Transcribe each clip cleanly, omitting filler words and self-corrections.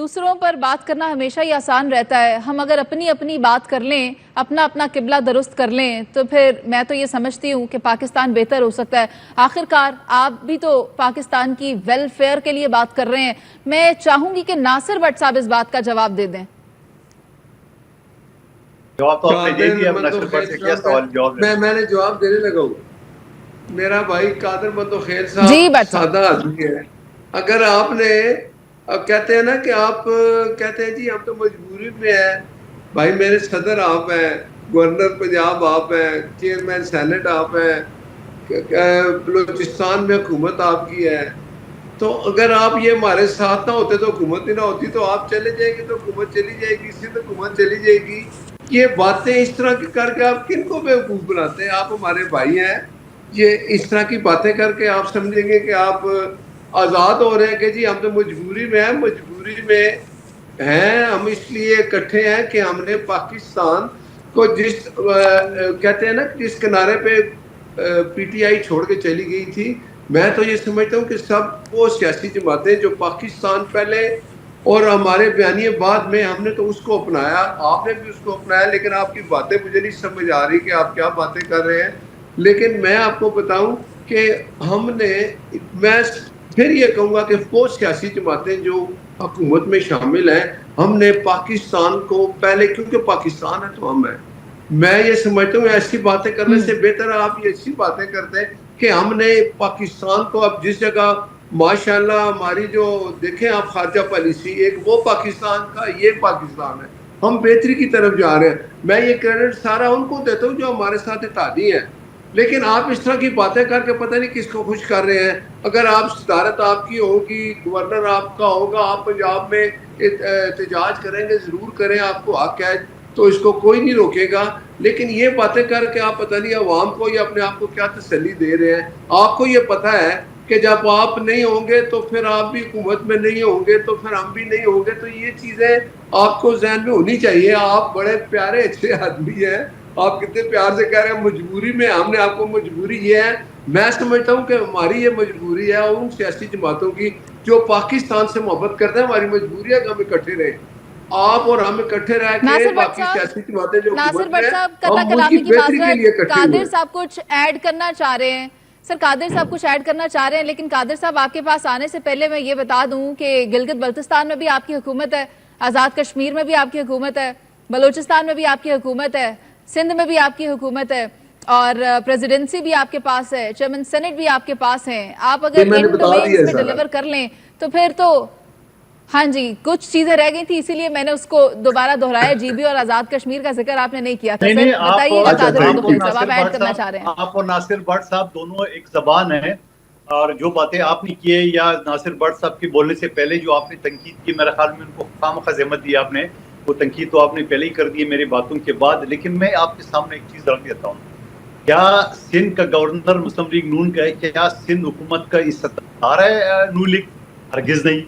دوسروں پر بات کرنا ہمیشہ ہی آسان رہتا ہے. ہم اگر اپنی اپنی بات کر لیں, اپنا اپنا قبلہ درست کر لیں, تو پھر میں تو یہ سمجھتی ہوں کہ پاکستان بہتر ہو سکتا ہے. آخر کار آپ بھی تو پاکستان کی ویلفیئر کے لیے بات کر رہے ہیں. میں چاہوں گی کہ ناصر بٹ صاحب اس بات کا جواب دے دیں. جواب تو آپ نے دے دیا. ناصر بٹ سے کیا سوال جواب میں نے جواب دینے لگا ہوں. میرا بھائی قادر بندو خیر صاحب جی بٹ صاحب, سادہ آدمی ہے. اگر آپ نے کہتے ہیں نا کہ آپ کہتے ہیں جی ہم تو مجبوری میں ہیں. بھائی میرے صدر آپ ہیں, گورنر پنجاب آپ ہیں, چیئرمین سینٹ آپ ہیں, بلوچستان میں حکومت آپ کی ہے. تو اگر آپ یہ ہمارے ساتھ نہ ہوتے تو حکومت ہی نہ ہوتی, تو آپ چلے جائیں گے تو حکومت چلی جائے گی, اسی تو حکومت چلی جائے گی. یہ باتیں اس طرح کی کر کے آپ کن کو بیوقوف بناتے ہیں؟ آپ ہمارے بھائی ہیں. یہ اس طرح کی باتیں کر کے آپ سمجھیں گے کہ آپ آزاد ہو رہے ہیں کہ جی ہم تو مجبوری میں ہیں. مجبوری میں ہیں ہم اس لیے اکٹھے ہیں کہ ہم نے پاکستان کو جس کہتے ہیں نا جس کنارے پہ پی ٹی آئی چھوڑ کے چلی گئی تھی, میں تو یہ سمجھتا ہوں کہ سب وہ سیاسی جماعتیں جو پاکستان پہلے اور ہمارے بیانیے بعد میں, ہم نے تو اس کو اپنایا, آپ نے بھی اس کو اپنایا. لیکن آپ کی باتیں مجھے نہیں سمجھ آ رہی کہ آپ کیا باتیں کر رہے ہیں. لیکن میں آپ کو بتاؤں کہ ہم نے, میں پھر یہ کہوں گا کہ وہ سیاسی جماعتیں جو حکومت میں شامل ہیں, ہم نے پاکستان کو پہلے, کیونکہ پاکستان ہے تو ہم ہیں. میں یہ سمجھتا ہوں ایسی باتیں کرنے سے بہتر ہے آپ یہ ایسی باتیں کرتے ہیں کہ ہم نے پاکستان کو اب جس جگہ ماشاءاللہ ہماری جو دیکھیں آپ خارجہ پالیسی, ایک وہ پاکستان کا, یہ پاکستان ہے, ہم بہتری کی طرف جا رہے ہیں. میں یہ کریڈٹ سارا ان کو دیتا ہوں جو ہمارے ساتھ اتحادی ہیں. لیکن آپ اس طرح کی باتیں کر کے پتہ نہیں کس کو خوش کر رہے ہیں. اگر آپ صدارت آپ کی ہوگی, گورنر آپ کا ہوگا, آپ پنجاب میں احتجاج کریں گے, ضرور کریں, آپ کو حق ہے, تو اس کو کوئی نہیں روکے گا. لیکن یہ باتیں کر کے آپ پتہ نہیں عوام کو یا اپنے آپ کو کیا تسلی دے رہے ہیں. آپ کو یہ پتہ ہے کہ جب آپ نہیں ہوں گے تو پھر آپ بھی حکومت میں نہیں ہوں گے, تو پھر ہم بھی نہیں ہوں گے. تو یہ چیزیں آپ کو ذہن میں ہونی چاہیے. آپ بڑے پیارے اچھے آدمی ہیں, آپ کتنے پیار سے کہہ رہے ہیں مجبوری میں, ہم نے آپ کو مجبوری یہ ہے. میں سمجھتا ہوں کہ ہماری یہ مجبوری ہے ان سیاسی جماعتوں کی جو پاکستان سے محبت کرتے ہیں. ہماری مجبوری ہے کہ ہم اکٹھے رہیں, آپ اور ہم اکٹھے رہ کے ناصر بٹ باقی صاحب, سیاسی جماعتیں جو ناصر حکومت میں بٹ ہیں, صاحب قطع ہم ملک کی کلامی کی بہتری کے لیے معذرت, اکٹھے ہوئے قادر ہیں. صاحب کچھ ایڈ کرنا چاہ رہے ہیں. قادر صاحب کچھ ایڈ کرنا چاہ رہے ہیں, لیکن قادر صاحب آپ کے پاس آنے سے پہلے میں یہ بتا دوں کہ گلگت بلتستان میں بھی آپ کی حکومت ہے, آزاد کشمیر میں بھی آپ کی حکومت ہے, بلوچستان میں بھی آپ کی حکومت ہے, سندھ میں بھی آپ کی حکومت ہے, اور پریزیڈنسی بھی آپ کے پاس ہے, چیئرمین سینٹ بھی آپ کے پاس ہیں. آپ اگر یہ میں نے ان بتا ڈومینز دیا پہ سارا. ڈیلیور کر لیں تو پھر تو ہاں جی, کچھ چیزیں رہ گئی تھی, اسی لیے میں نے اس کو دوبارہ دہرایا. جی بی اور آزاد کشمیر کا ذکر آپ نے نہیں کیا تھا. نہیں سر نہیں, بتائیے گا قادر بندو خیر صاحب, آپ ایڈ کرنا چاہ رہے ہیں. آپ اور ناصر بٹ صاحب دونوں ایک زبان ہیں, اور جو باتیں آپ نے کی یا ناصر بٹ صاحب کے بولنے سے پہلے جو آپ نے تنقید کی, میرے خیال میں ان کو خامخواہ زحمت دی آپ نے. وہ تنقید تو آپ نے پہلے ہی کر دی میری باتوں کے بعد. لیکن میں آپ کے سامنے ایک چیز رکھ دیتا ہوں. کیا سندھ کا گورنر مسلم لیگ نون کا ہے؟ کیا سندھ حکومت کا استدار ہے نون لیگ؟ ہرگز نہیں.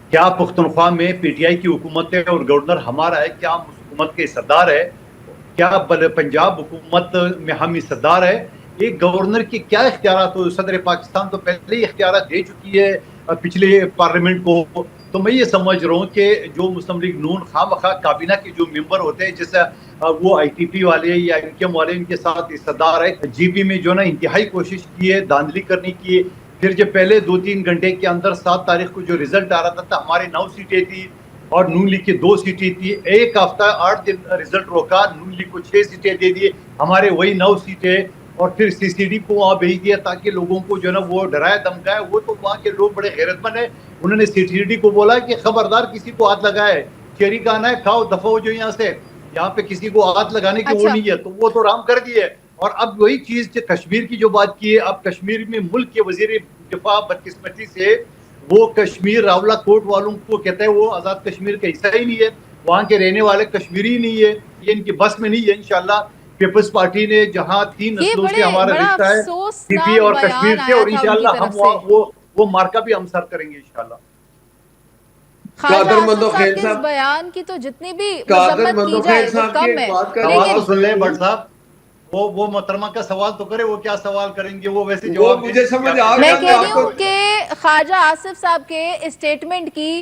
کیا پختونخوا میں پی ٹی آئی کی حکومت ہے اور گورنر ہمارا ہے؟ کیا ہم اس حکومت کے صدار ہے؟ کیا پنجاب حکومت میں ہم صدار ہے؟ ایک گورنر کی کیا اختیارات ہو؟ صدر پاکستان تو پہلے ہی اختیارات دے چکی ہے پچھلے پارلیمنٹ کو. تو میں یہ سمجھ رہا ہوں کہ جو مسلم لیگ نون خواہ کابینہ کے جو ممبر ہوتے ہیں, جیسے وہ آئی ٹی پی والے یا ایم کیو ایم والے, ان کے ساتھ صدار ہے. جی پی میں جو نا انتہائی کوشش کی ہے دھاندلی کرنے کی. پھر جب پہلے 2-3 گھنٹے کے اندر 7 تاریخ کو جو رزلٹ آ رہا تھا, ہمارے 9 سیٹیں تھی اور نون لیگ کی 2 سیٹیں تھی. ایک ہفتہ 8 دن رزلٹ روکا, نون لیگ کو 6 سیٹیں دے دیے, ہمارے وہی 9 سیٹیں. اور پھر سی سی ڈی کو وہاں بھیج دیا تاکہ لوگوں کو جو نا وہ ڈرایا دھمکایا. وہ تو وہاں کے لوگ بڑے غیرت مند ہیں, انہوں نے سی سی ڈی کو بولا کہ خبردار کسی کو ہاتھ لگائے, چیری کھانا ہے کھاؤ, دفعہ ہو جو یہاں سے, یہاں پہ کسی کو ہاتھ لگانے کی وہ نہیں ہے. تو وہ تو رام کر دیے. اور اب وہی چیز کشمیر کی جو بات کی ہے, اب کشمیر میں ملک کے وزیر دفاع بدقسمتی سے وہ کشمیر راولہ کوٹ والوں کو کہتا ہے وہ آزاد کشمیر کا حصہ ہی نہیں ہے, وہاں کے رہنے والے کشمیری نہیں ہے, یہ ان کی بس میں نہیں ہے. انشاءاللہ پیپلز پارٹی نے جہاں 3 نسلوں سے ہمارا بڑا رشتہ ہے پی پی افسوسناک اور کشمیر بیان سے, آیا اور تھا ان کی انشاءاللہ ہم طرف سے. وہ مارکا بھی ہم سر کریں گے انشاءاللہ. خواجہ قادر آصف مندو صاحب خیر کے اس صاحب, بیان کی تو جتنی بھی قادر مذمت کی مندو خیر جائے وہ صاحب کی کم ایک ہے. بات کر سوال تو لیکن سن لیں بٹ صاحب, وہ محترمہ کا سوال تو کرے, وہ کیا سوال کریں گے, وہ ویسے وہ جواب دے مجھے دیں گے سمجھ آپ آ کے میں گیا. سوال میں کہہ رہی آپ کو ہوں کہ خواجہ آصف صاحب کے اسٹیٹمنٹ کی